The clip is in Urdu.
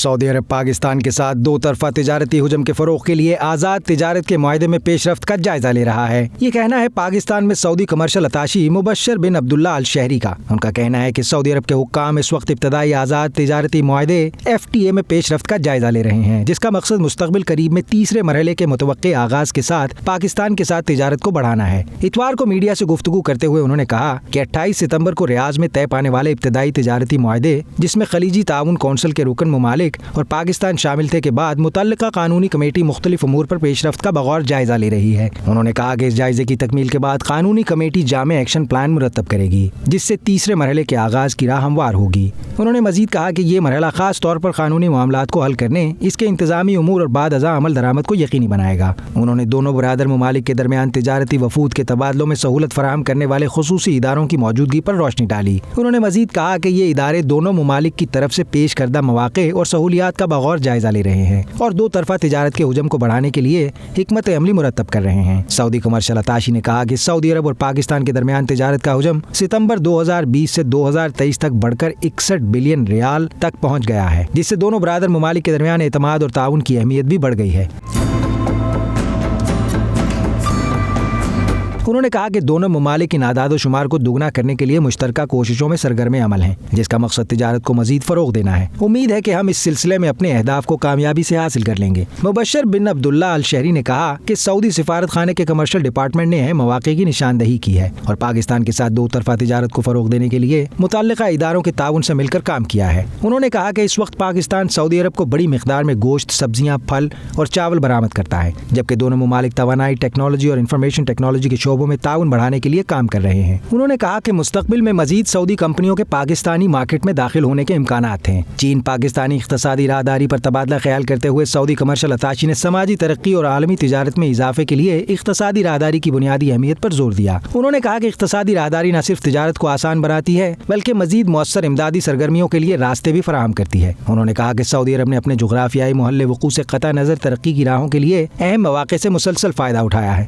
سعودی عرب پاکستان کے ساتھ دو طرفہ تجارتی حجم کے فروغ کے لیے آزاد تجارت کے معاہدے میں پیش رفت کا جائزہ لے رہا ہے۔ یہ کہنا ہے پاکستان میں سعودی کمرشل اتاشی مبشر بن عبداللہ الشہری کا۔ ان کا کہنا ہے کہ سعودی عرب کے حکام اس وقت ابتدائی آزاد تجارتی معاہدے FTA میں پیش رفت کا جائزہ لے رہے ہیں، جس کا مقصد مستقبل قریب میں تیسرے مرحلے کے متوقع آغاز کے ساتھ پاکستان کے ساتھ تجارت کو بڑھانا ہے۔ اتوار کو میڈیا سے گفتگو کرتے ہوئے انہوں نے کہا کہ 28 ستمبر کو ریاض میں طے پانے والے ابتدائی تجارتی معاہدے، جس میں خلیجی تعاون کونسل کے رکن ممالک اور پاکستان شامل تھے، کے بعد متعلقہ قانونی کمیٹی مختلف امور پر پیش رفت کا بغور جائزہ لے رہی ہے۔ انہوں نے کہا کہ اس جائزے کی تکمیل کے بعد قانونی کمیٹی جامع ایکشن پلان مرتب کرے گی، جس سے تیسرے مرحلے کے آغاز کی راہ ہموار ہوگی۔ انہوں نے مزید کہا کہ یہ مرحلہ خاص طور پر قانونی معاملات کو حل کرنے، اس کے انتظامی امور اور بعد ازاں عمل درآمد کو یقینی بنائے گا۔ انہوں نے دونوں برادر ممالک کے درمیان تجارتی وفود کے تبادلوں میں سہولت فراہم کرنے والے خصوصی اداروں کی موجودگی پر روشنی ڈالی۔ انہوں نے مزید کہا کہ یہ ادارے دونوں ممالک کی طرف سے پیش کردہ مواقع اور سہولیات کا بغور جائزہ لے رہے ہیں اور دو طرفہ تجارت کے حجم کو بڑھانے کے لیے حکمت عملی مرتب کر رہے ہیں۔ سعودی کمرشل اتاشی نے کہا کہ سعودی عرب اور پاکستان کے درمیان تجارت کا حجم ستمبر 2020 سے 2023 تک بڑھ کر 61 بلین ریال تک پہنچ گیا ہے، جس سے دونوں برادر ممالک کے درمیان اعتماد اور تعاون کی اہمیت بھی بڑھ گئی ہے۔ انہوں نے کہا کہ دونوں ممالک ان اعداد و شمار کو دگنا کرنے کے لیے مشترکہ کوششوں میں سرگرم عمل ہیں، جس کا مقصد تجارت کو مزید فروغ دینا ہے۔ امید ہے کہ ہم اس سلسلے میں اپنے اہداف کو کامیابی سے حاصل کر لیں گے۔ مبشر بن عبداللہ الشہری نے کہا کہ سعودی سفارت خانے کے کمرشل ڈپارٹمنٹ نے اہم مواقع کی نشاندہی کی ہے اور پاکستان کے ساتھ دو طرفہ تجارت کو فروغ دینے کے لیے متعلقہ اداروں کے تعاون سے مل کر کام کیا ہے۔ انہوں نے کہا کہ اس وقت پاکستان سعودی عرب کو بڑی مقدار میں گوشت، سبزیاں، پھل اور چاول برآمد کرتا ہے، جبکہ دونوں ممالک توانائی، ٹیکنالوجی اور انفارمیشن ٹیکنالوجی کے شعبوں میں تعاون بڑھانے کے لیے کام کر رہے ہیں۔ انہوں نے کہا کہ مستقبل میں مزید سعودی کمپنیوں کے پاکستانی مارکیٹ میں داخل ہونے کے امکانات ہیں۔ چین پاکستانی اقتصادی راہداری پر تبادلہ خیال کرتے ہوئے سعودی کمرشل اتاشی نے سماجی ترقی اور عالمی تجارت میں اضافے کے لیے اقتصادی راہداری کی بنیادی اہمیت پر زور دیا۔ انہوں نے کہا کہ اقتصادی راہداری نہ صرف تجارت کو آسان بناتی ہے بلکہ مزید مؤثر امدادی سرگرمیوں کے لیے راستے بھی فراہم کرتی ہے۔ انہوں نے کہا کہ سعودی عرب نے اپنے جغرافیائی محل وقوع سے قطع نظر ترقی کی راہوں کے لیے اہم مواقع سے مسلسل فائدہ اٹھایا ہے۔